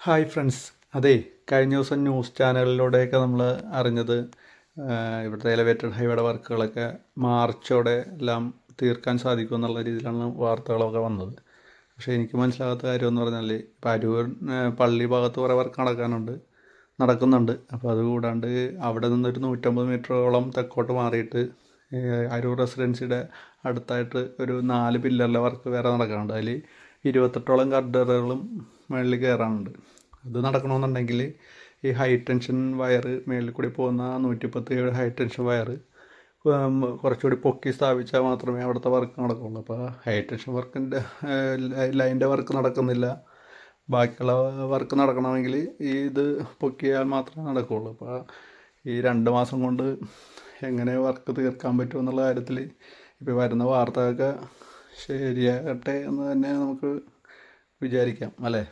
Hi friends. അതെ, കഴിഞ്ഞ ദിവസം ന്യൂസ് ചാനലിലൂടെയൊക്കെ നമ്മൾ അറിഞ്ഞത് ഇവിടുത്തെ എലവേറ്റഡ് ഹൈവേയുടെ വർക്കുകളൊക്കെ മാർച്ചോടെ എല്ലാം തീർക്കാൻ സാധിക്കും എന്നുള്ള രീതിയിലാണ് വാർത്തകളൊക്കെ വന്നത്. പക്ഷേ എനിക്ക് മനസ്സിലാകാത്ത കാര്യമെന്ന് പറഞ്ഞാൽ ഇപ്പോൾ അരൂർ പള്ളി ഭാഗത്ത് കുറേ വർക്ക് നടക്കുന്നുണ്ട്. അപ്പോൾ അതുകൂടാണ്ട് അവിടെ നിന്നൊരു 150 മീറ്ററോളം തെക്കോട്ട് മാറിയിട്ട് അരൂർ റെസിഡൻസിയുടെ അടുത്തായിട്ട് ഒരു 4 പില്ലറിലെ വർക്ക് വേറെ നടക്കാനുണ്ട്. അതിൽ 28ഓളം ഗർഡറുകളും മുകളിൽ കയറാനുണ്ട്. അത് നടക്കണമെന്നുണ്ടെങ്കിൽ ഈ ഹൈ ടെൻഷൻ വയർ മേളിൽ കൂടി പോകുന്ന 110 ഹൈ ടെൻഷൻ വയർ കുറച്ചുകൂടി പൊക്കി സ്ഥാപിച്ചാൽ മാത്രമേ അവിടുത്തെ വർക്ക് നടക്കുകയുള്ളൂ. അപ്പോൾ ഹൈ ടെൻഷൻ വർക്കിൻ്റെ ലൈൻ്റെ വർക്ക് നടക്കുന്നില്ല. ബാക്കിയുള്ള വർക്ക് നടക്കണമെങ്കിൽ ഇത് പൊക്കിയാൽ മാത്രമേ നടക്കുകയുള്ളൂ. അപ്പോൾ ഈ 2 മാസം കൊണ്ട് എങ്ങനെ വർക്ക് തീർക്കാൻ പറ്റും എന്നുള്ള കാര്യത്തിൽ ഇപ്പോൾ വരുന്ന വാർത്തയൊക്കെ ശരിയാകട്ടെ എന്ന് തന്നെ നമുക്ക് വിചാരിക്കാം, അല്ലേ?